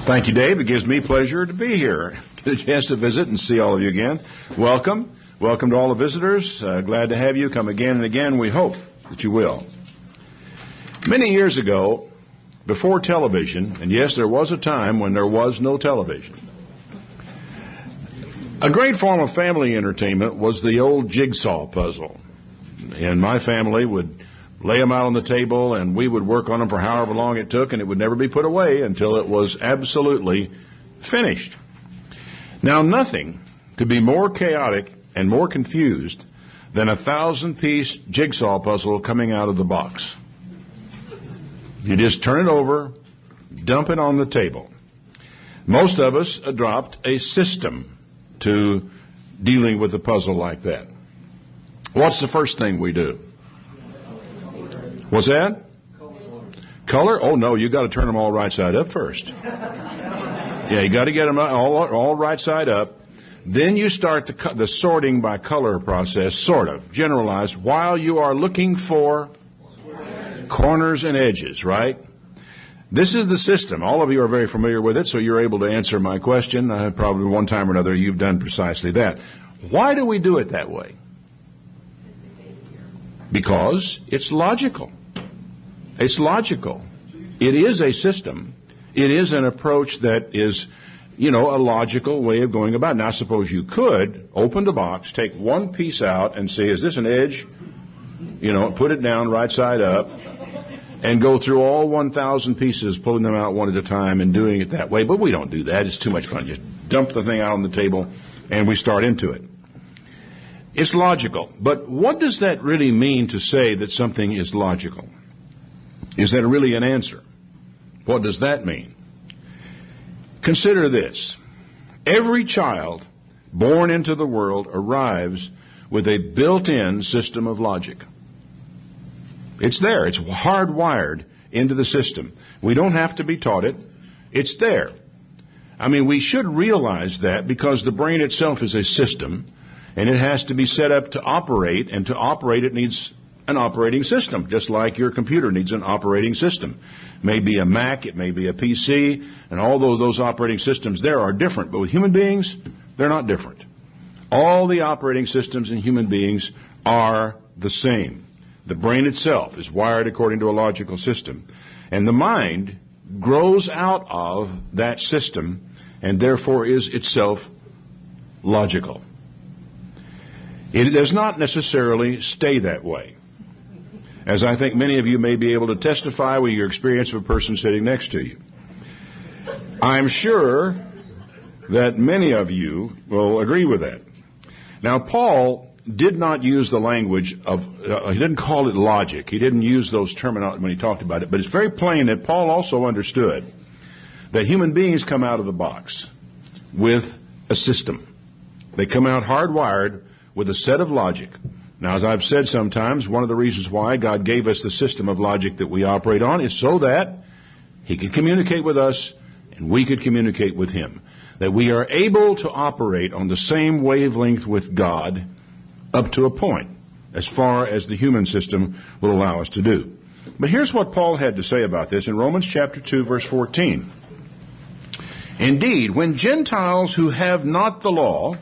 Thank you, Dave. It gives me pleasure to be here. Get a chance to visit and see all of you again. Welcome. Welcome to all the visitors. Glad to have you. Come again and again. We hope that you will. Many years ago, before television, and yes, there was a time when there was no television, a great form of family entertainment was the old jigsaw puzzle. And my family would lay them out on the table, and we would work on them for however long it took, and it would never be put away until it was absolutely finished. Now, nothing could be more chaotic and more confused than a 1,000-piece jigsaw puzzle coming out of the box. You just turn it over, dump it on the table. Most of us adopt a system to dealing with a puzzle like that. What's the first thing we do? What's that? Color? Oh, no, you got to turn them all right side up first. Yeah, you got to get them all right side up. Then you start the sorting by color process, sort of, generalized, while you are looking for corners and edges, right? This is the system. All of you are very familiar with it, so you're able to answer my question. Probably one time or another you've done precisely that. Why do we do it that way? Because it's logical. It's logical. It is a system. It is an approach that is, a logical way of going about it. Now, suppose you could open the box, take one piece out and say, is this an edge? Put it down right side up and go through all 1,000 pieces, pulling them out one at a time and doing it that way. But we don't do that. It's too much fun. Just dump the thing out on the table and we start into it. It's logical. But what does that really mean to say that something is logical? Is that really an answer? What does that mean? Consider this. Every child born into the world arrives with a built-in system of logic. It's there. It's hardwired into the system. We don't have to be taught it. It's there. We should realize that because the brain itself is a system, and it has to be set up to operate, and to operate it needs an operating system, just like your computer needs an operating system. It may be a Mac, it may be a PC, and although those operating systems there are different, but with human beings, they're not different. All the operating systems in human beings are the same. The brain itself is wired according to a logical system, and the mind grows out of that system and therefore is itself logical. It does not necessarily stay that way, as I think many of you may be able to testify with your experience of a person sitting next to you. I'm sure that many of you will agree with that. Now, Paul did not use the language of, he didn't call it logic. He didn't use those terminology when he talked about it. But it's very plain that Paul also understood that human beings come out of the box with a system. They come out hardwired with a set of logic. Now, as I've said sometimes, one of the reasons why God gave us the system of logic that we operate on is so that He could communicate with us and we could communicate with Him. That we are able to operate on the same wavelength with God up to a point, as far as the human system will allow us to do. But here's what Paul had to say about this in Romans chapter 2, verse 14. Indeed, when Gentiles who have not the law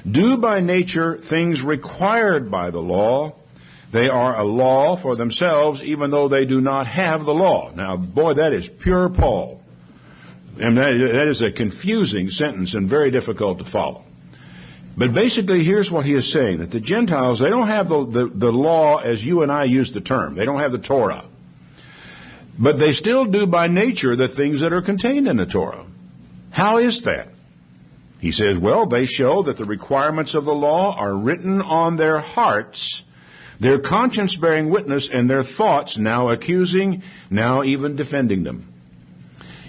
do by nature things required by the law, they are a law for themselves, even though they do not have the law. Now, boy, that is pure Paul. And that is a confusing sentence and very difficult to follow. But basically, here's what he is saying, that the Gentiles, they don't have the law as you and I use the term. They don't have the Torah. But they still do by nature the things that are contained in the Torah. How is that? He says, well, they show that the requirements of the law are written on their hearts, their conscience bearing witness, and their thoughts now accusing, now even defending them.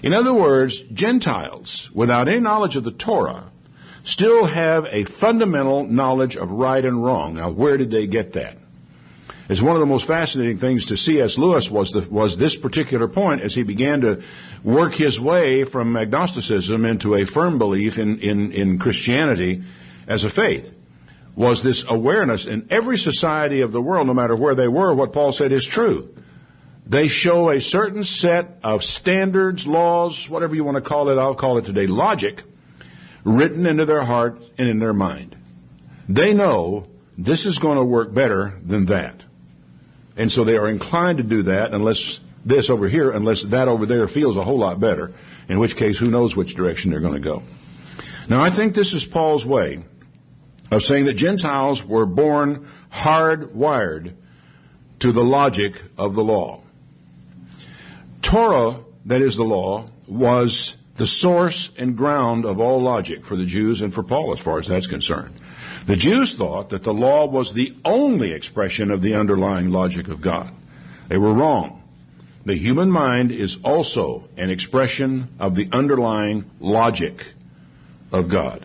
In other words, Gentiles, without any knowledge of the Torah, still have a fundamental knowledge of right and wrong. Now, where did they get that? It's one of the most fascinating things to C.S. Lewis was this particular point as he began to work his way from agnosticism into a firm belief in Christianity as a faith, was this awareness in every society of the world, no matter where they were, what Paul said is true, They show a certain set of standards, laws, whatever you want to call it. I'll call it today logic, written into their heart and in their mind. They know this is going to work better than that. And so they are inclined to do that unless this over here, unless that over there feels a whole lot better, in which case who knows which direction they're going to go. Now I think this is Paul's way of saying that Gentiles were born hardwired to the logic of the law. Torah, that is the law, was the source and ground of all logic for the Jews and for Paul as far as that's concerned. The Jews thought that the law was the only expression of the underlying logic of God. They were wrong. The human mind is also an expression of the underlying logic of God.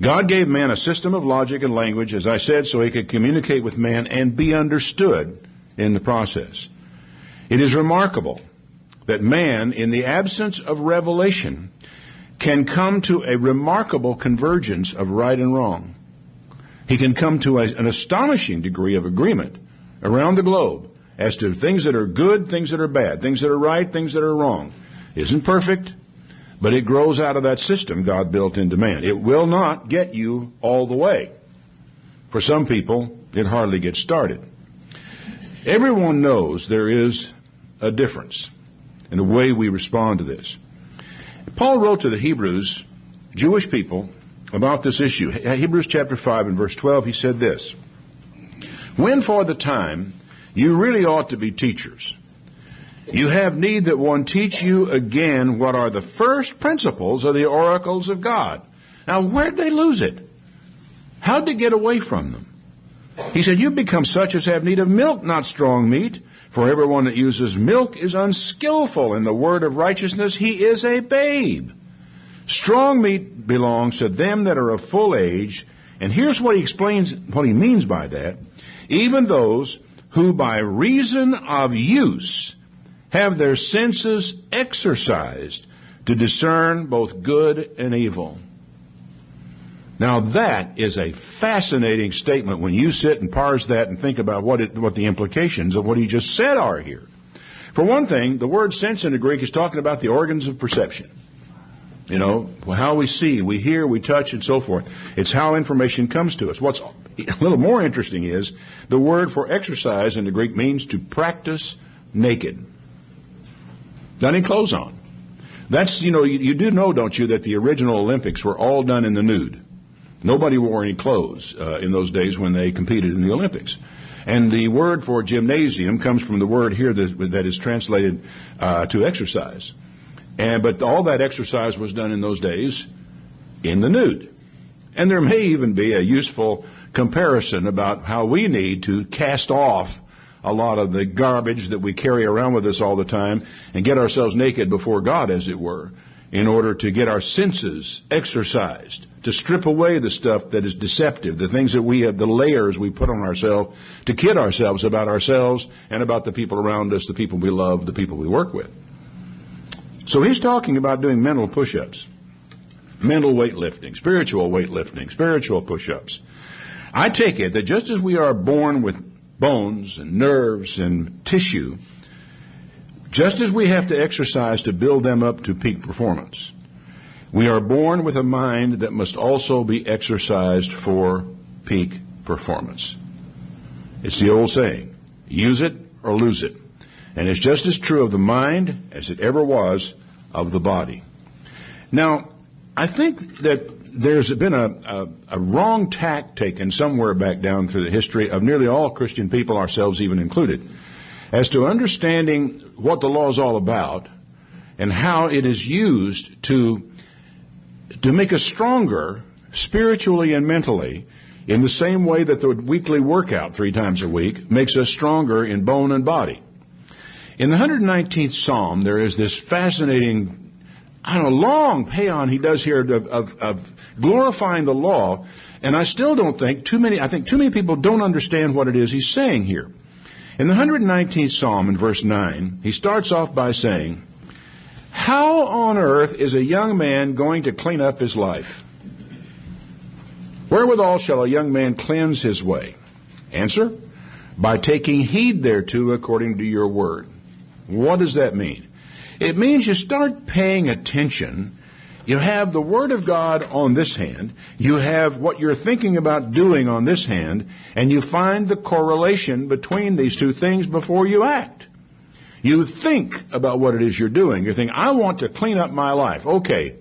God gave man a system of logic and language, as I said, so he could communicate with man and be understood in the process. It is remarkable that man, in the absence of revelation, can come to a remarkable convergence of right and wrong. He can come to an astonishing degree of agreement around the globe as to things that are good, things that are bad, things that are right, things that are wrong. It isn't perfect, but it grows out of that system God built into man. It will not get you all the way. For some people, it hardly gets started. Everyone knows there is a difference in the way we respond to this. Paul wrote to the Hebrews, Jewish people, about this issue. Hebrews chapter 5 and verse 12, he said this: "When for the time you really ought to be teachers, you have need that one teach you again what are the first principles of the oracles of God." Now, where'd they lose it? How'd they get away from them? He said, "You become such as have need of milk, not strong meat. For everyone that uses milk is unskillful in the word of righteousness. He is a babe. Strong meat belongs to them that are of full age." And here's what he explains, what he means by that: "Even those who by reason of use have their senses exercised to discern both good and evil." Now that is a fascinating statement when you sit and parse that and think about what the implications of what he just said are here. For one thing, the word sense in the Greek is talking about the organs of perception. You know, how we see, we hear, we touch, and so forth. It's how information comes to us. What's a little more interesting is the word for exercise in the Greek means to practice naked. Not any clothes on. That's, you do know, don't you, that the original Olympics were all done in the nude. Nobody wore any clothes in those days when they competed in the Olympics. And the word for gymnasium comes from the word here that is translated to exercise. But all that exercise was done in those days in the nude. And there may even be a useful comparison about how we need to cast off a lot of the garbage that we carry around with us all the time and get ourselves naked before God, as it were, in order to get our senses exercised, to strip away the stuff that is deceptive, the things that we have, the layers we put on ourselves to kid ourselves about ourselves and about the people around us, the people we love, the people we work with. So he's talking about doing mental push-ups, mental weightlifting, spiritual push-ups. I take it that just as we are born with bones and nerves and tissue, just as we have to exercise to build them up to peak performance, we are born with a mind that must also be exercised for peak performance. It's the old saying, use it or lose it. And it's just as true of the mind as it ever was of the body. Now, I think that there's been a wrong tack taken somewhere back down through the history of nearly all Christian people, ourselves even included, as to understanding what the law is all about and how it is used to make us stronger spiritually and mentally in the same way that the weekly workout 3 times a week makes us stronger in bone and body. In the 119th Psalm, there is this fascinating, long paean he does here of glorifying the law, and I still don't think too many people don't understand what it is he's saying here. In the 119th Psalm, in verse 9, he starts off by saying, "How on earth is a young man going to clean up his life? Wherewithal shall a young man cleanse his way? Answer, by taking heed thereto according to your word." What does that mean? It means you start paying attention. You have the Word of God on this hand. You have what you're thinking about doing on this hand. And you find the correlation between these two things before you act. You think about what it is you're doing. You think, I want to clean up my life. Okay,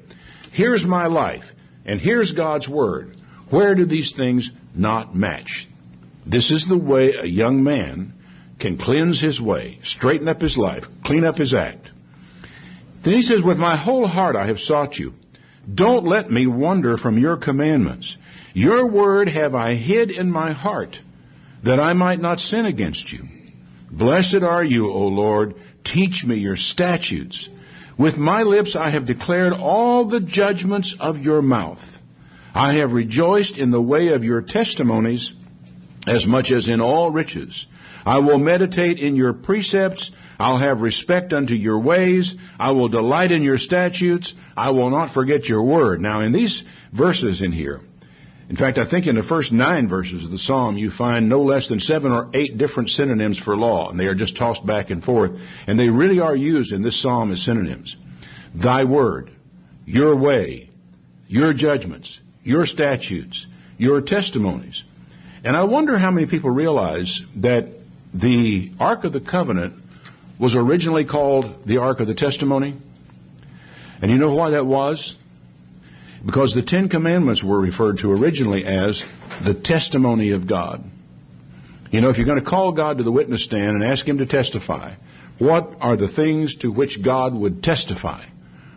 here's my life. And here's God's Word. Where do these things not match? This is the way a young man can cleanse his way, straighten up his life, clean up his act. Then he says, with my whole heart I have sought you. Don't let me wander from your commandments. Your word have I hid in my heart, that I might not sin against you. Blessed are you, O Lord. Teach me your statutes. With my lips I have declared all the judgments of your mouth. I have rejoiced in the way of your testimonies as much as in all riches. I will meditate in your precepts. I'll have respect unto your ways. I will delight in your statutes. I will not forget your word. Now, in these verses in here, in fact, I think in the first 9 verses of the Psalm, you find no less than 7 or 8 different synonyms for law, and they are just tossed back and forth, and they really are used in this Psalm as synonyms. Thy word, your way, your judgments, your statutes, your testimonies. And I wonder how many people realize that the Ark of the Covenant was originally called the Ark of the Testimony. And you know why that was? Because the 10 Commandments were referred to originally as the testimony of God. You know, if you're going to call God to the witness stand and ask Him to testify, what are the things to which God would testify?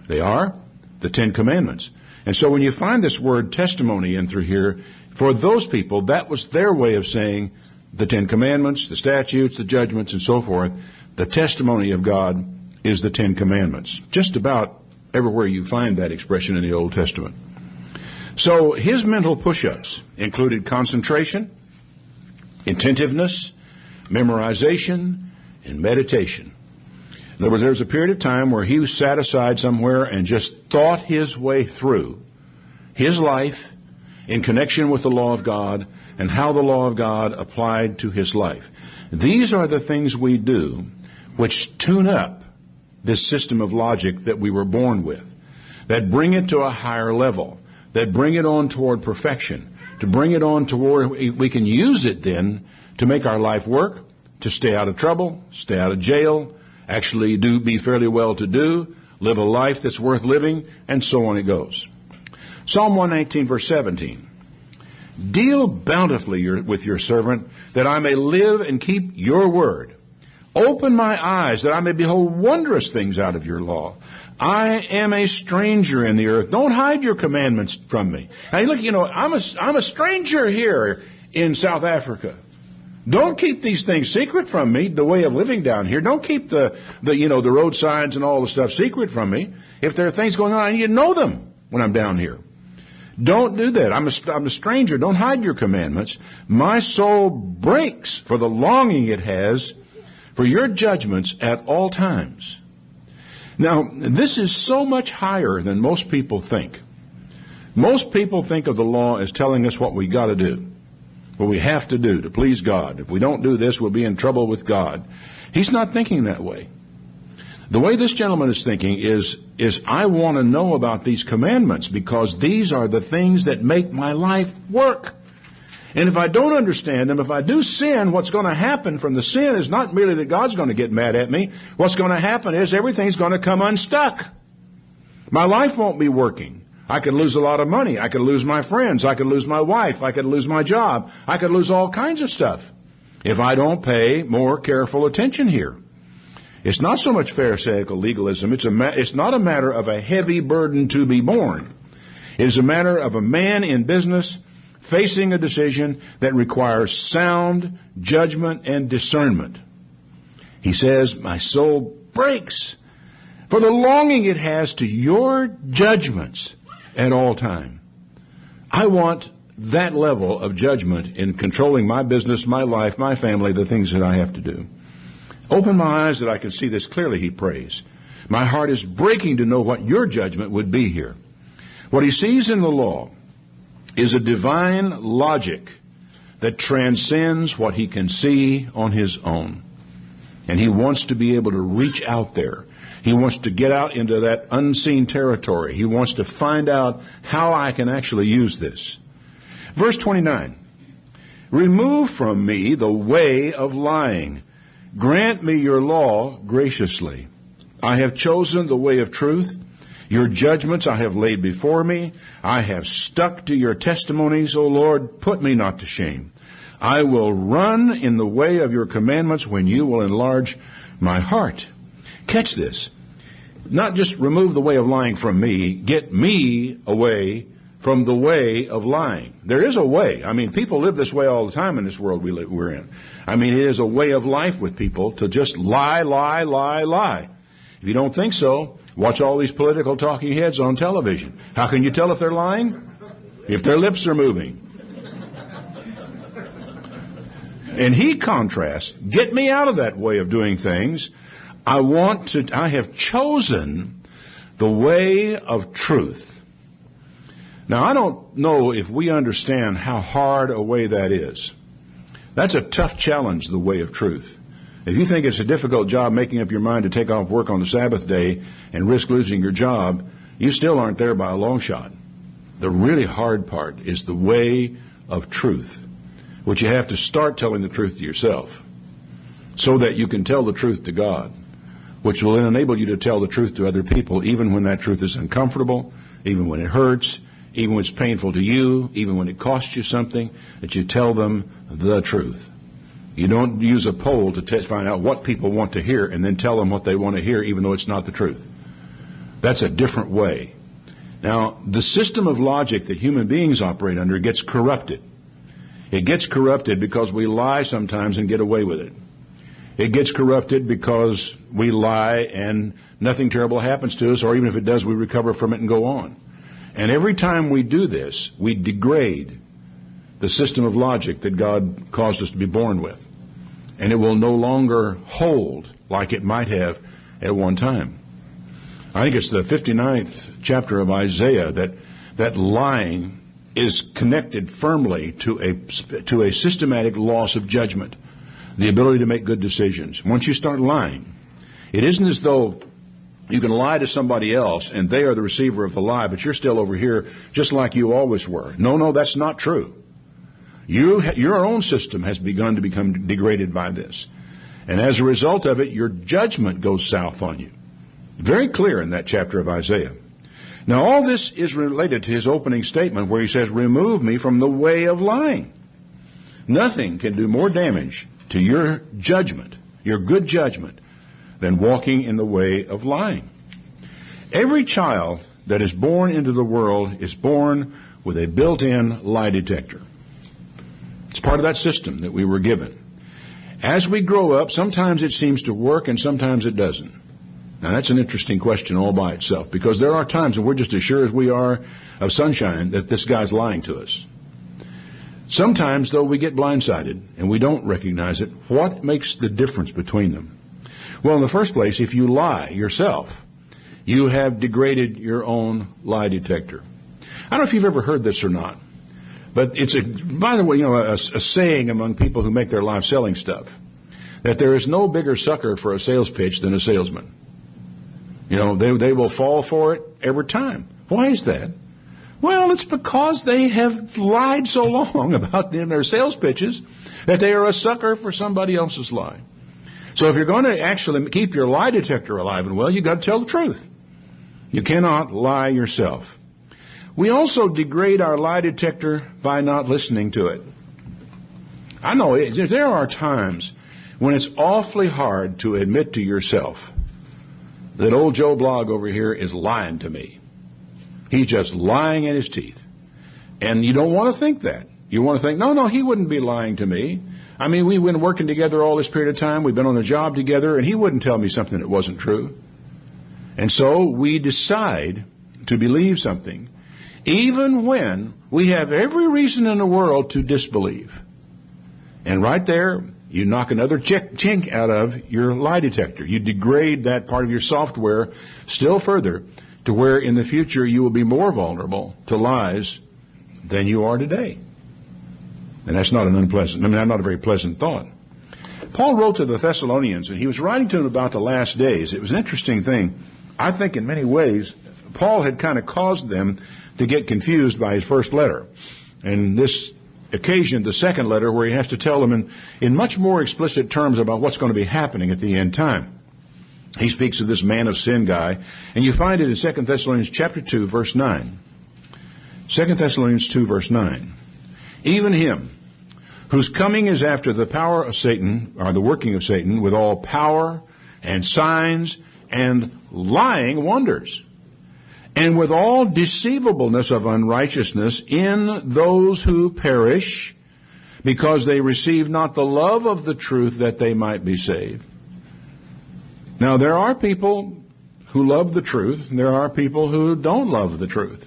They are the 10 Commandments. And so when you find this word testimony in through here, for those people, that was their way of saying the 10 Commandments, the statutes, the judgments, and so forth. The testimony of God is the 10 Commandments. Just about everywhere you find that expression in the Old Testament. So his mental push-ups included concentration, attentiveness, memorization, and meditation. In other words, there was a period of time where he sat aside somewhere and just thought his way through his life in connection with the law of God and how the law of God applied to his life. These are the things we do which tune up this system of logic that we were born with, that bring it to a higher level, that bring it on toward perfection, to bring it on toward we can use it then to make our life work, to stay out of trouble, stay out of jail, actually be fairly well-to-do, live a life that's worth living, and so on it goes. Psalm 119, verse 17. Deal bountifully with your servant, that I may live and keep your word. Open my eyes, that I may behold wondrous things out of your law. I am a stranger in the earth. Don't hide your commandments from me. Now, look, I'm a stranger here in South Africa. Don't keep these things secret from me, the way of living down here. Don't keep the road signs and all the stuff secret from me. If there are things going on, I need to know them when I'm down here. Don't do that. I'm a stranger. Don't hide your commandments. My soul breaks for the longing it has for your judgments at all times. Now, this is so much higher than most people think. Most people think of the law as telling us what we got to do, what we have to do to please God. If we don't do this, we'll be in trouble with God. He's not thinking that way. The way this gentleman is thinking is I want to know about these commandments because these are the things that make my life work. And if I don't understand them, if I do sin, what's going to happen from the sin is not merely that God's going to get mad at me. What's going to happen is everything's going to come unstuck. My life won't be working. I could lose a lot of money. I could lose my friends. I could lose my wife. I could lose my job. I could lose all kinds of stuff if I don't pay more careful attention here. It's not so much pharisaical legalism. It's not a matter of a heavy burden to be borne. It is a matter of a man in business facing a decision that requires sound judgment and discernment. He says, my soul breaks for the longing it has to your judgments at all time. I want that level of judgment in controlling my business, my life, my family, the things that I have to do. Open my eyes that I can see this clearly, he prays. My heart is breaking to know what your judgment would be here. What he sees in the law is a divine logic that transcends what he can see on his own. And he wants to be able to reach out there. He wants to get out into that unseen territory. He wants to find out how I can actually use this. Verse 29. Remove from me the way of lying. Grant me your law graciously. I have chosen the way of truth. Your judgments I have laid before me. I have stuck to your testimonies, O Lord. Put me not to shame. I will run in the way of your commandments when you will enlarge my heart. Catch this. Not just remove the way of lying from me. Get me away from the way of lying. There is a way. I mean, people live this way all the time in this world we're in. I mean, it is a way of life with people to just lie, lie, lie, lie. If you don't think so, watch all these political talking heads on television. How can you tell if they're lying? If their lips are moving. And he contrasts, get me out of that way of doing things. I have chosen the way of truth. Now, I don't know if we understand how hard a way that is. That's a tough challenge, the way of truth. If you think it's a difficult job making up your mind to take off work on the Sabbath day and risk losing your job, you still aren't there by a long shot. The really hard part is the way of truth, which you have to start telling the truth to yourself so that you can tell the truth to God, which will then enable you to tell the truth to other people, even when that truth is uncomfortable, even when it hurts, even when it's painful to you, even when it costs you something, that you tell them the truth. You don't use a poll to find out what people want to hear and then tell them what they want to hear, even though it's not the truth. That's a different way. Now, the system of logic that human beings operate under gets corrupted. It gets corrupted because we lie sometimes and get away with it. It gets corrupted because we lie and nothing terrible happens to us, or even if it does, we recover from it and go on. And every time we do this, we degrade the system of logic that God caused us to be born with. And it will no longer hold like it might have at one time. I think it's the 59th chapter of Isaiah that lying is connected firmly to a systematic loss of judgment, the ability to make good decisions. Once you start lying, it isn't as though you can lie to somebody else and they are the receiver of the lie, but you're still over here just like you always were. No, that's not true. Your own system has begun to become degraded by this. And as a result of it, your judgment goes south on you. Very clear in that chapter of Isaiah. Now, all this is related to his opening statement where he says, remove me from the way of lying. Nothing can do more damage to your judgment, your good judgment, than walking in the way of lying. Every child that is born into the world is born with a built-in lie detector. It's part of that system that we were given. As we grow up, sometimes it seems to work and sometimes it doesn't. Now, that's an interesting question all by itself, because there are times when we're just as sure as we are of sunshine that this guy's lying to us. Sometimes, though, we get blindsided and we don't recognize it. What makes the difference between them? Well, in the first place, if you lie yourself, you have degraded your own lie detector. I don't know if you've ever heard this or not, but it's by the way, a saying among people who make their life selling stuff, that there is no bigger sucker for a sales pitch than a salesman. They will fall for it every time. Why is that? Well, it's because they have lied so long about in their sales pitches that they are a sucker for somebody else's lie. So if you're going to actually keep your lie detector alive and well, you've got to tell the truth. You cannot lie yourself. We also degrade our lie detector by not listening to it. I know there are times when it's awfully hard to admit to yourself that old Joe Blogg over here is lying to me. He's just lying in his teeth. And you don't want to think that. You want to think, no, he wouldn't be lying to me. I mean, we've been working together all this period of time. We've been on a job together, and he wouldn't tell me something that wasn't true. And so we decide to believe something, even when we have every reason in the world to disbelieve. And right there, you knock another chink out of your lie detector. You degrade that part of your software still further to where in the future you will be more vulnerable to lies than you are today. And that's not not a very pleasant thought. Paul wrote to the Thessalonians, and he was writing to them about the last days. It was an interesting thing. I think in many ways, Paul had kind of caused them to get confused by his first letter. And this occasioned the second letter, where he has to tell them in much more explicit terms about what's going to be happening at the end time. He speaks of this man of sin guy, and you find it in 2 Thessalonians chapter 2, verse 9. 2 Thessalonians 2, verse 9. Even him, whose coming is after the power of Satan, or the working of Satan, with all power and signs and lying wonders, and with all deceivableness of unrighteousness in those who perish, because they receive not the love of the truth, that they might be saved. Now, there are people who love the truth, and there are people who don't love the truth.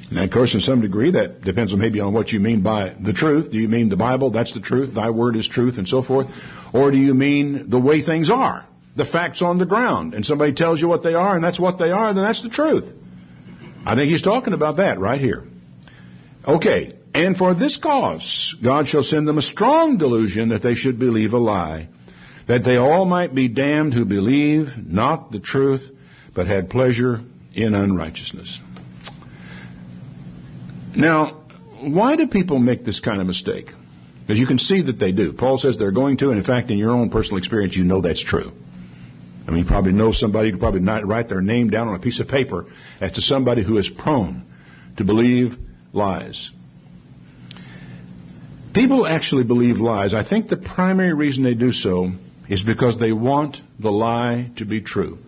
And of course, in some degree, that depends maybe on what you mean by the truth. Do you mean the Bible, that's the truth, thy word is truth, and so forth? Or do you mean the way things are, the facts on the ground, and somebody tells you what they are, and that's what they are, then that's the truth? I think he's talking about that right here. Okay, and for this cause, God shall send them a strong delusion, that they should believe a lie, that they all might be damned who believe not the truth, but had pleasure in unrighteousness. Now, why do people make this kind of mistake? Because you can see that they do. Paul says they're going to, and in fact, in your own personal experience, you know that's true. I mean, you probably know somebody who probably not write their name down on a piece of paper as to somebody who is prone to believe lies. People actually believe lies. I think the primary reason they do so is because they want the lie to be true.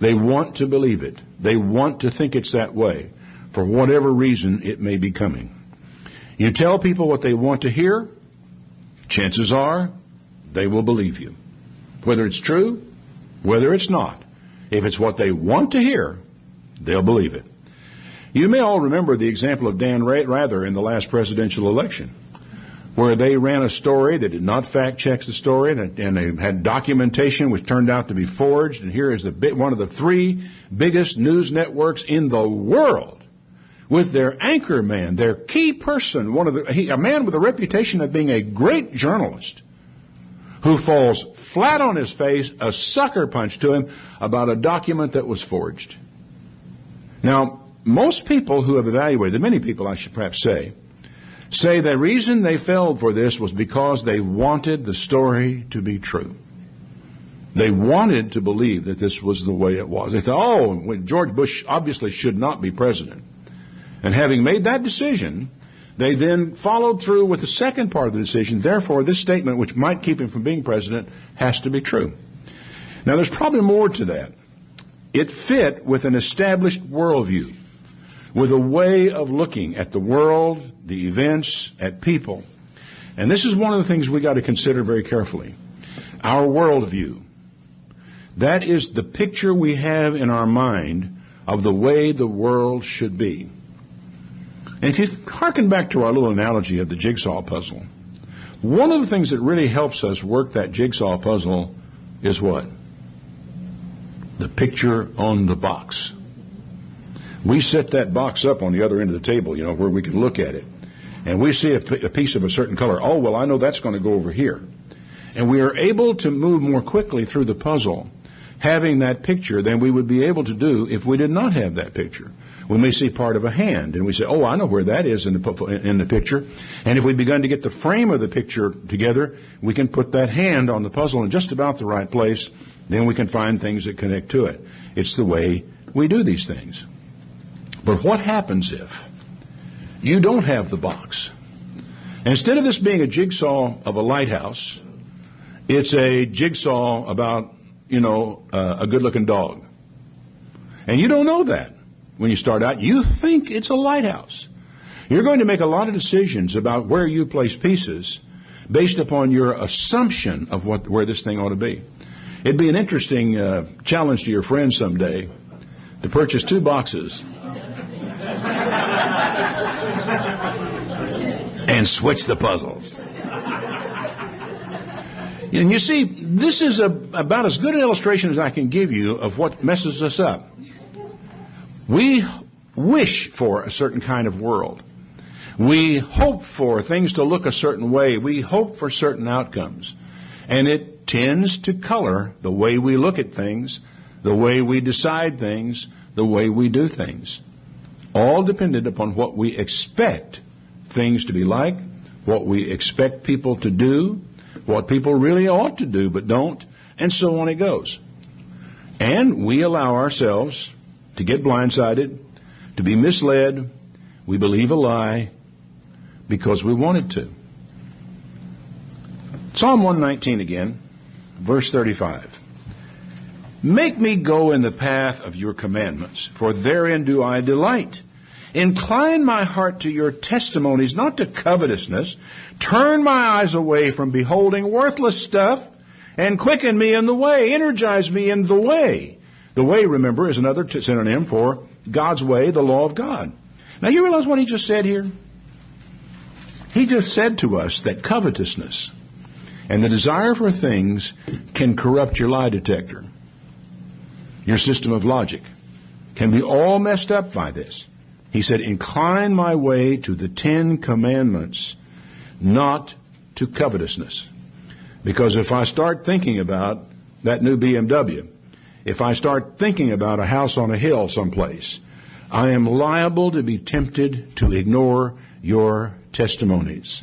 They want to believe it. They want to think it's that way, for whatever reason it may be coming. You tell people what they want to hear, chances are they will believe you. Whether it's true, whether it's not. If it's what they want to hear, they'll believe it. You may all remember the example of Dan Rather in the last presidential election, where they ran a story that did not fact-check the story, and they had documentation which turned out to be forged. And here is one of the three biggest news networks in the world, with their anchor man, their key person, a man with a reputation of being a great journalist, who falls flat on his face, a sucker punch to him about a document that was forged. Now, most people who have evaluated, many people I should perhaps say the reason they fell for this was because they wanted the story to be true. They wanted to believe that this was the way it was. They thought, George Bush obviously should not be president. And having made that decision, they then followed through with the second part of the decision. Therefore, this statement, which might keep him from being president, has to be true. Now, there's probably more to that. It fit with an established worldview, with a way of looking at the world, the events, at people. And this is one of the things we got to consider very carefully. Our worldview. That is the picture we have in our mind of the way the world should be. And if you hearken back to our little analogy of the jigsaw puzzle, one of the things that really helps us work that jigsaw puzzle is what? The picture on the box. We set that box up on the other end of the table, where we can look at it. And we see a piece of a certain color. Oh, well, I know that's going to go over here. And we are able to move more quickly through the puzzle, having that picture, than we would be able to do if we did not have that picture. We may see part of a hand, and we say, oh, I know where that is in the picture. And if we've begun to get the frame of the picture together, we can put that hand on the puzzle in just about the right place. Then we can find things that connect to it. It's the way we do these things. But what happens if you don't have the box? And instead of this being a jigsaw of a lighthouse, it's a jigsaw about, a good-looking dog. And you don't know that when you start out. You think it's a lighthouse. You're going to make a lot of decisions about where you place pieces based upon your assumption of where this thing ought to be. It'd be an interesting challenge to your friends someday to purchase 2 boxes and switch the puzzles. And you see, this is about as good an illustration as I can give you of what messes us up. We wish for a certain kind of world. We hope for things to look a certain way. We hope for certain outcomes. And it tends to color the way we look at things, the way we decide things, the way we do things. All dependent upon what we expect things to be like, what we expect people to do, what people really ought to do but don't, and so on it goes. And we allow ourselves to get blindsided, to be misled. We believe a lie because we wanted to. Psalm 119 again, verse 35. Make me go in the path of your commandments, for therein do I delight. Incline my heart to your testimonies, not to covetousness. Turn my eyes away from beholding worthless stuff, and quicken me in the way. Energize me in the way. The way, remember, is another synonym for God's way, the law of God. Now, you realize what he just said here? He just said to us that covetousness and the desire for things can corrupt your lie detector. Your system of logic can be all messed up by this. He said, incline my way to the 10 commandments, not to covetousness. Because if I start thinking about that new BMW, if I start thinking about a house on a hill someplace, I am liable to be tempted to ignore your testimonies.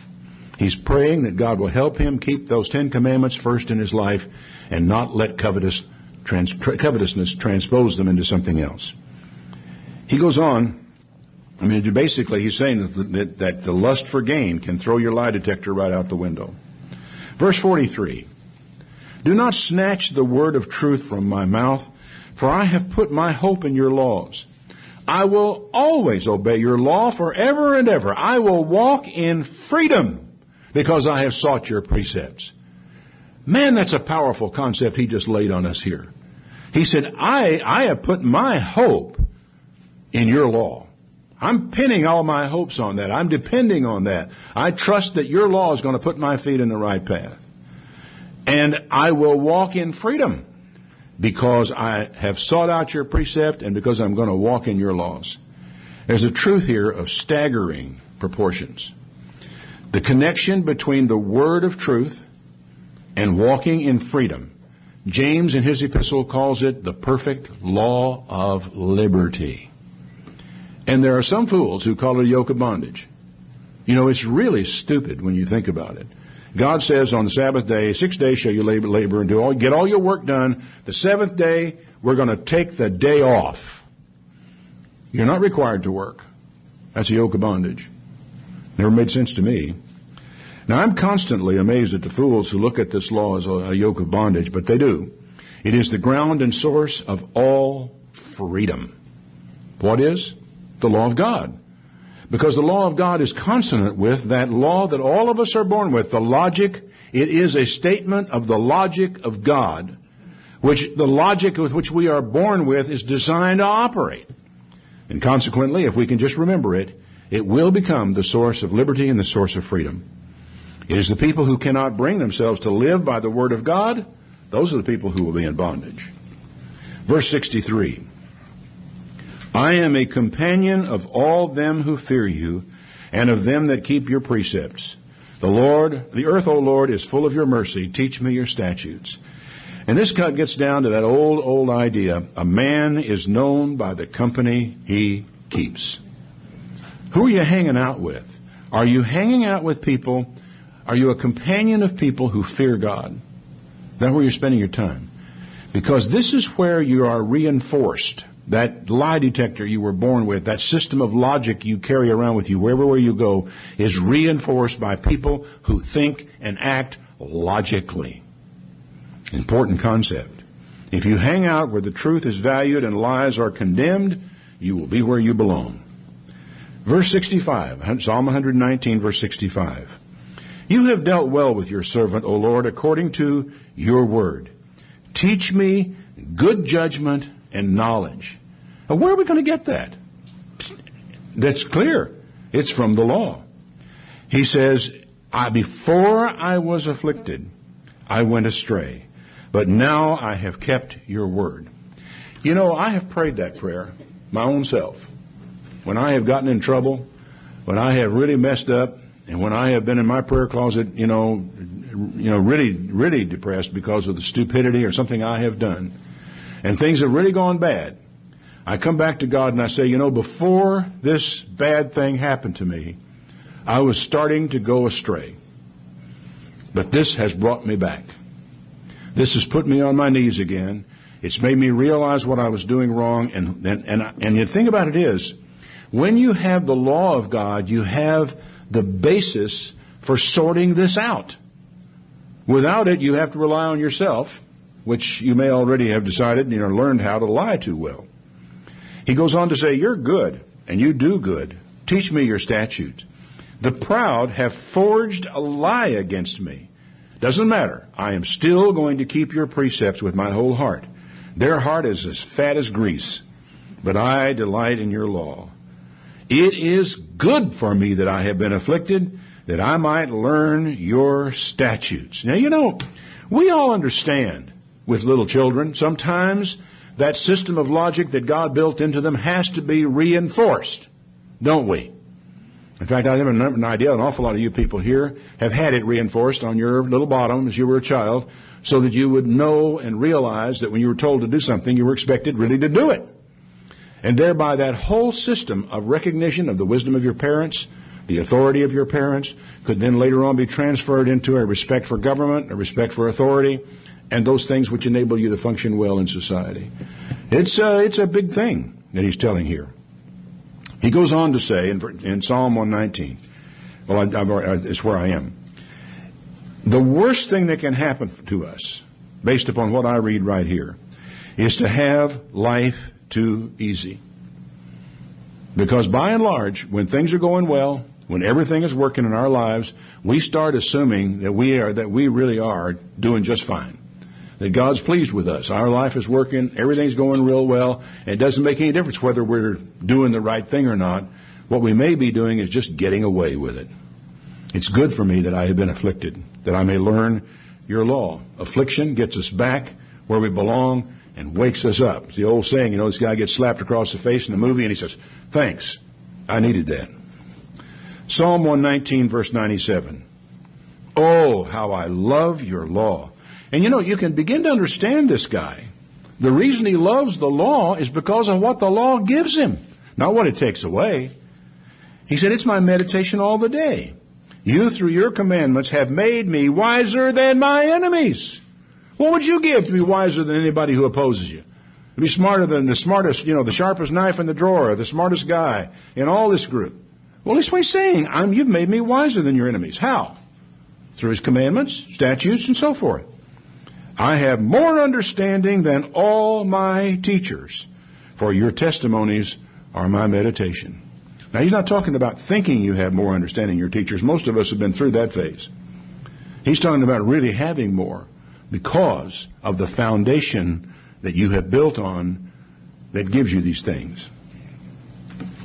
He's praying that God will help him keep those 10 commandments first in his life and not let covetousness transpose them into something else. He goes on. Basically, he's saying that the lust for gain can throw your lie detector right out the window. Verse 43. Do not snatch the word of truth from my mouth, for I have put my hope in your laws. I will always obey your law forever and ever. I will walk in freedom because I have sought your precepts. Man, that's a powerful concept he just laid on us here. He said, I have put my hope in your law. I'm pinning all my hopes on that. I'm depending on that. I trust that your law is going to put my feet in the right path. And I will walk in freedom because I have sought out your precept and because I'm going to walk in your laws. There's a truth here of staggering proportions. The connection between the word of truth and walking in freedom. James in his epistle calls it the perfect law of liberty. And there are some fools who call it a yoke of bondage. It's really stupid when you think about it. God says on the Sabbath day, 6 days shall you labor and get all your work done. The 7th day, we're going to take the day off. You're not required to work. That's a yoke of bondage. Never made sense to me. Now, I'm constantly amazed at the fools who look at this law as a yoke of bondage, but they do. It is the ground and source of all freedom. What is? The law of God. Because the law of God is consonant with that law that all of us are born with. The logic, it is a statement of the logic of God, which the logic with which we are born with is designed to operate. And consequently, if we can just remember it, it will become the source of liberty and the source of freedom. It is the people who cannot bring themselves to live by the word of God. Those are the people who will be in bondage. Verse 63. I am a companion of all them who fear you, and of them that keep your precepts. The earth, O Lord, is full of your mercy. Teach me your statutes. And this gets down to that old idea. A man is known by the company he keeps. Who are you hanging out with? Are you hanging out with people? Are you a companion of people who fear God? That's where you're spending your time. Because this is where you are reinforced. That lie detector you were born with, that system of logic you carry around with you wherever you go, is reinforced by people who think and act logically. Important concept. If you hang out where the truth is valued and lies are condemned, you will be where you belong. Verse 65, Psalm 119, verse 65. You have dealt well with your servant, O Lord, according to your word. Teach me good judgment and knowledge. Now, where are we going to get that? That's clear. It's from the law. He says, before I was afflicted, I went astray, but now I have kept your word. I have prayed that prayer, my own self. When I have gotten in trouble, when I have really messed up, and when I have been in my prayer closet, really depressed because of the stupidity or something I have done, and things have really gone bad, I come back to God and I say, before this bad thing happened to me, I was starting to go astray. But this has brought me back. This has put me on my knees again. It's made me realize what I was doing wrong. And the thing about it is, when you have the law of God, you have the basis for sorting this out. Without it, you have to rely on yourself, which you may already have decided and learned how to lie too well. He goes on to say, you're good, and you do good. Teach me your statutes. The proud have forged a lie against me. Doesn't matter. I am still going to keep your precepts with my whole heart. Their heart is as fat as grease, but I delight in your law. It is good for me that I have been afflicted, that I might learn your statutes. Now, we all understand with little children, sometimes that system of logic that God built into them has to be reinforced, don't we? In fact, I have an idea, an awful lot of you people here have had it reinforced on your little bottom as you were a child, so that you would know and realize that when you were told to do something, you were expected really to do it. And thereby that whole system of recognition of the wisdom of your parents, the authority of your parents, could then later on be transferred into a respect for government, a respect for authority, and those things which enable you to function well in society. It's a big thing that he's telling here. He goes on to say in Psalm 119, it's where I am. The worst thing that can happen to us, based upon what I read right here, is to have life too easy. Because by and large, when things are going well, when everything is working in our lives, we start assuming that we really are doing just fine. That God's pleased with us. Our life is working. Everything's going real well. And it doesn't make any difference whether we're doing the right thing or not. What we may be doing is just getting away with it. It's good for me that I have been afflicted, that I may learn your law. Affliction gets us back where we belong and wakes us up. It's the old saying, this guy gets slapped across the face in the movie and he says, thanks, I needed that. Psalm 119, verse 97. Oh, how I love your law. And you can begin to understand this guy. The reason he loves the law is because of what the law gives him, not what it takes away. He said, it's my meditation all the day. You, through your commandments, have made me wiser than my enemies. What would you give to be wiser than anybody who opposes you? To be smarter than the smartest, the sharpest knife in the drawer, the smartest guy in all this group. Well, that's what he's saying. You've made me wiser than your enemies. How? Through his commandments, statutes, and so forth. I have more understanding than all my teachers, for your testimonies are my meditation. Now, he's not talking about thinking you have more understanding than your teachers. Most of us have been through that phase. He's talking about really having more because of the foundation that you have built on that gives you these things.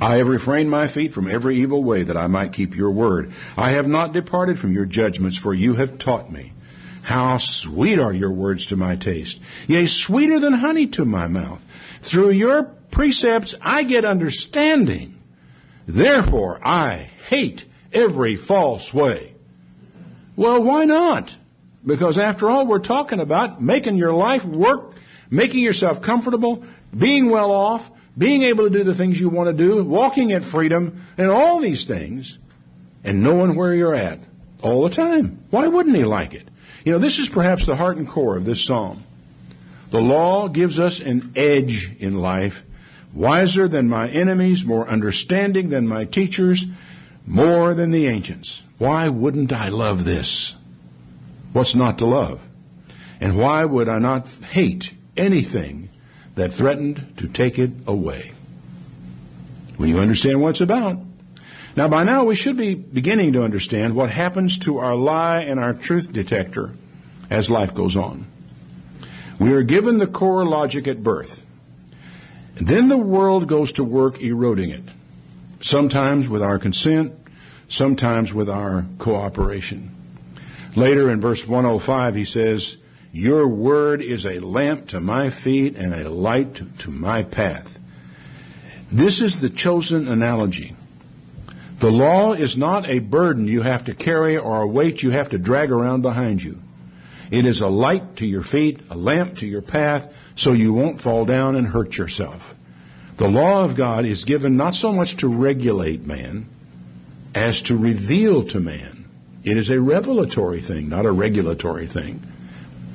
I have refrained my feet from every evil way that I might keep your word. I have not departed from your judgments, for you have taught me. How sweet are your words to my taste, yea, sweeter than honey to my mouth. Through your precepts I get understanding. Therefore I hate every false way. Well, why not? Because after all, we're talking about making your life work, making yourself comfortable, being well off, being able to do the things you want to do, walking in freedom, and all these things, and knowing where you're at all the time. Why wouldn't he like it? This is perhaps the heart and core of this psalm. The law gives us an edge in life, wiser than my enemies, more understanding than my teachers, more than the ancients. Why wouldn't I love this? What's not to love? And why would I not hate anything that threatened to take it away? When you understand what it's about. Now, by now, we should be beginning to understand what happens to our lie and our truth detector as life goes on. We are given the core logic at birth. Then the world goes to work eroding it, sometimes with our consent, sometimes with our cooperation. Later in verse 105, he says, your word is a lamp to my feet and a light to my path. This is the chosen analogy. The law is not a burden you have to carry or a weight you have to drag around behind you. It is a light to your feet, a lamp to your path, so you won't fall down and hurt yourself. The law of God is given not so much to regulate man as to reveal to man. It is a revelatory thing, not a regulatory thing.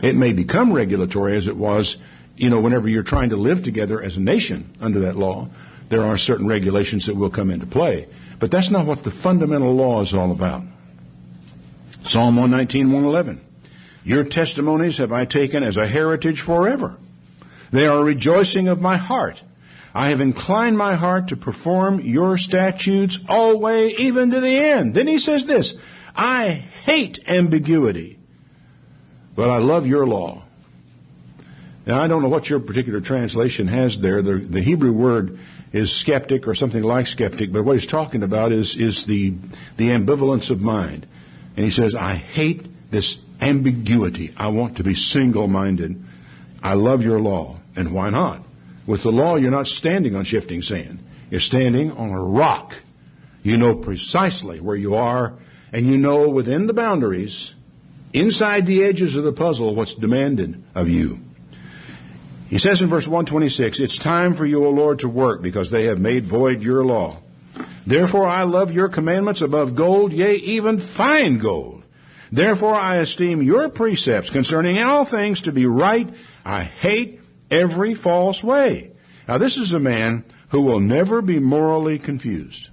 It may become regulatory as it was, whenever you're trying to live together as a nation under that law. There are certain regulations that will come into play. But that's not what the fundamental law is all about. Psalm 119, 111. Your testimonies have I taken as a heritage forever. They are a rejoicing of my heart. I have inclined my heart to perform your statutes always, even to the end. Then he says this, I hate ambiguity, but I love your law. Now, I don't know what your particular translation has there. The Hebrew word is skeptic or something like skeptic, but what he's talking about is the ambivalence of mind. And he says, I hate this ambiguity. I want to be single-minded. I love your law. And why not? With the law, you're not standing on shifting sand. You're standing on a rock. You know precisely where you are, and you know within the boundaries, inside the edges of the puzzle, what's demanded of you. He says in verse 126, it's time for you, O Lord, to work, because they have made void your law. Therefore I love your commandments above gold, yea, even fine gold. Therefore I esteem your precepts concerning all things to be right. I hate every false way. Now this is a man who will never be morally confused.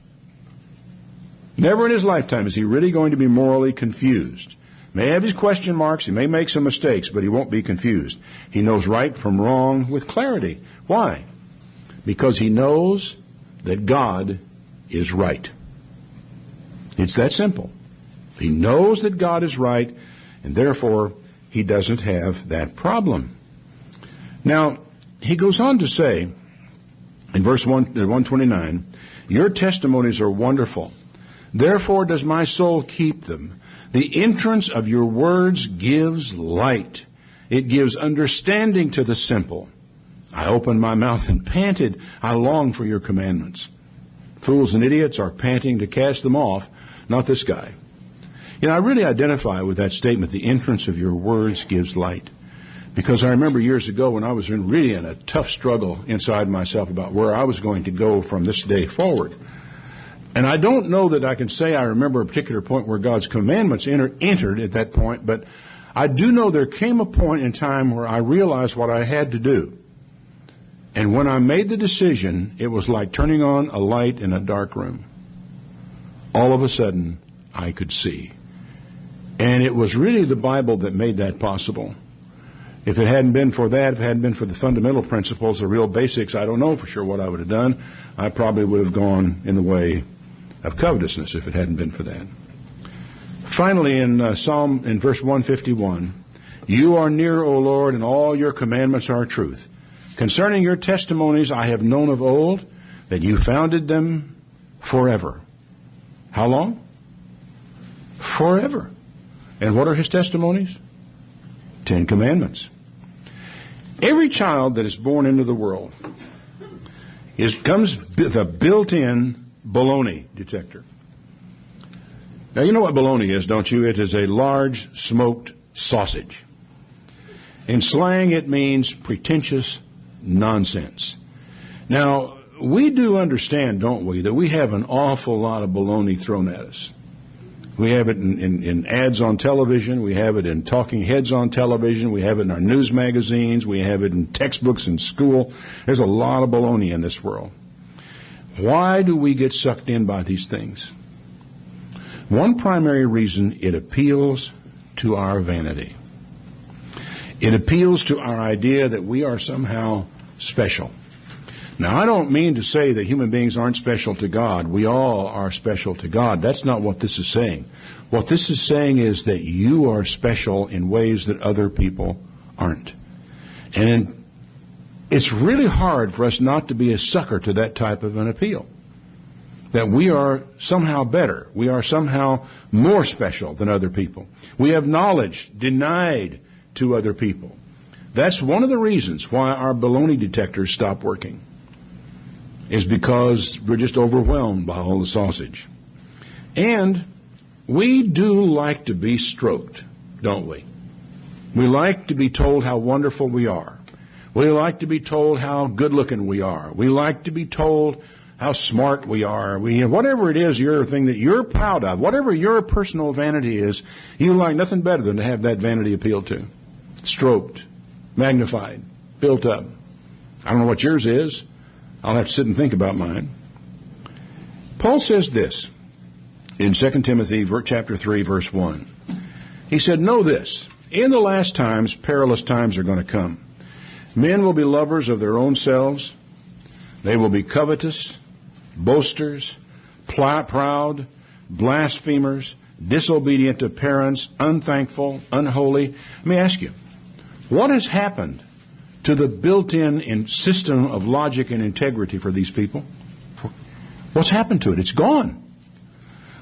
Never in his lifetime is he really going to be morally confused. May have his question marks, he may make some mistakes, but he won't be confused. He knows right from wrong with clarity. Why? Because he knows that God is right. It's that simple. He knows that God is right, and therefore he doesn't have that problem. Now, he goes on to say, in verse 129, your testimonies are wonderful. Therefore does my soul keep them. The entrance of your words gives light. It gives understanding to the simple. I opened my mouth and panted. I long for your commandments. Fools and idiots are panting to cast them off, not this guy. I really identify with that statement, the entrance of your words gives light. Because I remember years ago when I was really in a tough struggle inside myself about where I was going to go from this day forward. And I don't know that I can say I remember a particular point where God's commandments entered at that point, but I do know there came a point in time where I realized what I had to do. And when I made the decision, it was like turning on a light in a dark room. All of a sudden, I could see. And it was really the Bible that made that possible. If it hadn't been for that, if it hadn't been for the fundamental principles, the real basics, I don't know for sure what I would have done. I probably would have gone in the way of covetousness if it hadn't been for that. Finally, in verse 151, you are near, O Lord, and all your commandments are truth. Concerning your testimonies I have known of old, that you founded them forever. How long? Forever. And what are his testimonies? 10 Commandments. Every child that is born into the world comes with a built-in baloney detector. Now, you know what baloney is, don't you? It is a large smoked sausage. In slang, it means pretentious nonsense. Now, we do understand, don't we, that we have an awful lot of baloney thrown at us. We have it in ads on television. We have it in talking heads on television. We have it in our news magazines. We have it in textbooks in school. There's a lot of baloney in this world. Why do we get sucked in by these things? One primary reason, it appeals to our vanity. It appeals to our idea that we are somehow special. Now, I don't mean to say that human beings aren't special to God. We all are special to God. That's not what this is saying. What this is saying is that you are special in ways that other people aren't. And it's really hard for us not to be a sucker to that type of an appeal. That we are somehow better. We are somehow more special than other people. We have knowledge denied to other people. That's one of the reasons why our baloney detectors stop working. Is because we're just overwhelmed by all the sausage. And we do like to be stroked, don't we? We like to be told how wonderful we are. We like to be told how good-looking we are. We like to be told how smart we are. Whatever it is, your thing that you're proud of, whatever your personal vanity is, you like nothing better than to have that vanity appealed to. Stroked, magnified, built up. I don't know what yours is. I'll have to sit and think about mine. Paul says this in 2 Timothy chapter 3, verse 1. He said, "Know this, in the last times, perilous times are going to come. Men will be lovers of their own selves. They will be covetous, boasters, proud, blasphemers, disobedient to parents, unthankful, unholy." Let me ask you, what has happened to the built-in system of logic and integrity for these people? What's happened to it? It's gone.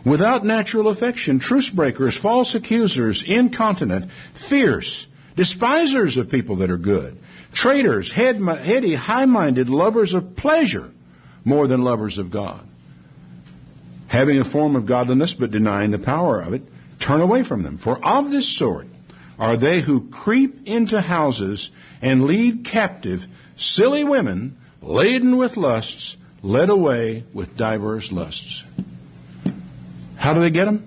Without natural affection, truce breakers, false accusers, incontinent, fierce, despisers of people that are good, traitors, heady, high-minded, lovers of pleasure more than lovers of God. Having a form of godliness but denying the power of it, turn away from them. For of this sort are they who creep into houses and lead captive silly women laden with lusts, led away with divers lusts. How do they get them?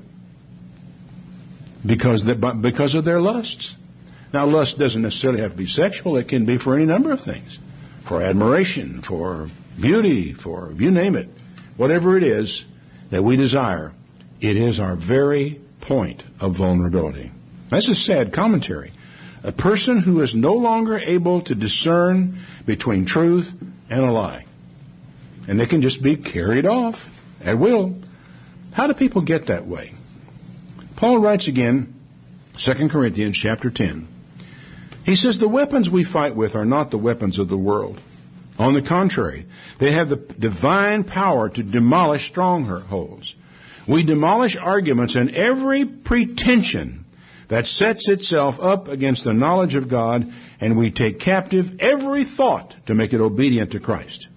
Because of their lusts. Now, lust doesn't necessarily have to be sexual. It can be for any number of things. For admiration, for beauty, for you name it. Whatever it is that we desire, it is our very point of vulnerability. That's a sad commentary. A person who is no longer able to discern between truth and a lie. And they can just be carried off at will. How do people get that way? Paul writes again, 2 Corinthians chapter 10. He says, "The weapons we fight with are not the weapons of the world. On the contrary, they have the divine power to demolish strongholds. We demolish arguments and every pretension that sets itself up against the knowledge of God, and we take captive every thought to make it obedient to Christ."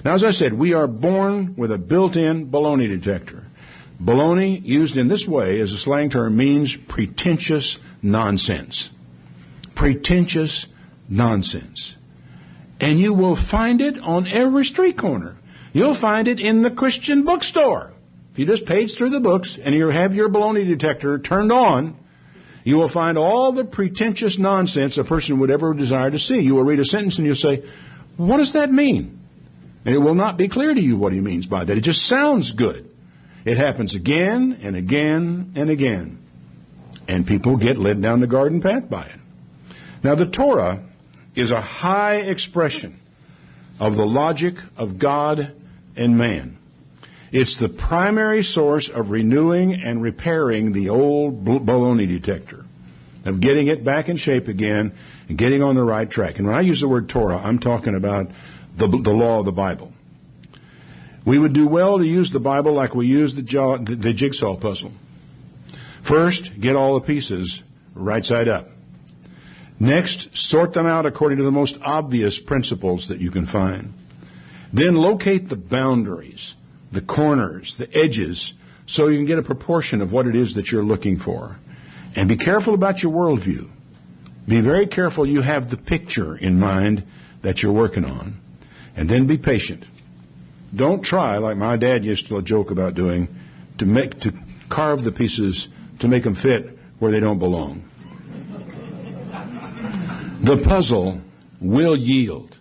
Now, as I said, we are born with a built-in baloney detector. Baloney, used in this way as a slang term, means pretentious nonsense. Pretentious nonsense. And you will find it on every street corner. You'll find it in the Christian bookstore. If you just page through the books and you have your baloney detector turned on, you will find all the pretentious nonsense a person would ever desire to see. You will read a sentence and you'll say, "What does that mean?" And it will not be clear to you what he means by that. It just sounds good. It happens again and again and again. And people get led down the garden path by it. Now, the Torah is a high expression of the logic of God and man. It's the primary source of renewing and repairing the old baloney detector, of getting it back in shape again and getting on the right track. And when I use the word Torah, I'm talking about the law of the Bible. We would do well to use the Bible like we use the jigsaw puzzle. First, get all the pieces right side up. Next, sort them out according to the most obvious principles that you can find. Then locate the boundaries, the corners, the edges, so you can get a proportion of what it is that you're looking for. And be careful about your worldview. Be very careful you have the picture in mind that you're working on. And then be patient. Don't try, like my dad used to joke about doing, to carve the pieces to make them fit where they don't belong. The puzzle will yield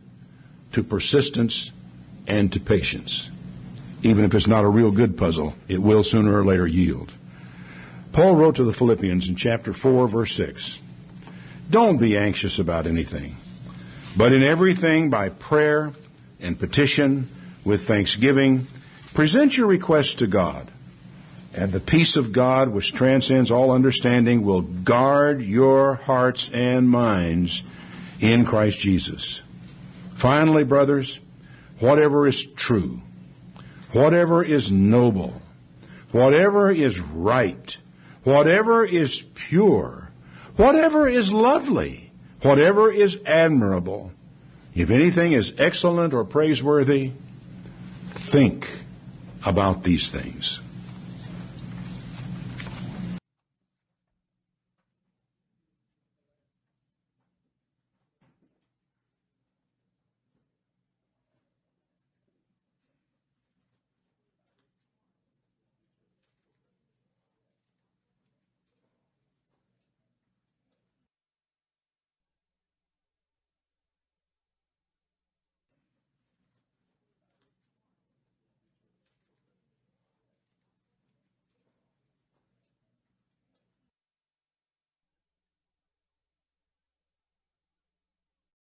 to persistence and to patience. Even if it's not a real good puzzle, it will sooner or later yield. Paul wrote to the Philippians in chapter 4, verse 6, "Don't be anxious about anything, but in everything by prayer and petition with thanksgiving, present your requests to God, and the peace of God, which transcends all understanding, will guard your hearts and minds in Christ Jesus. Finally, brothers, whatever is true, whatever is noble, whatever is right, whatever is pure, whatever is lovely, whatever is admirable, if anything is excellent or praiseworthy, think about these things."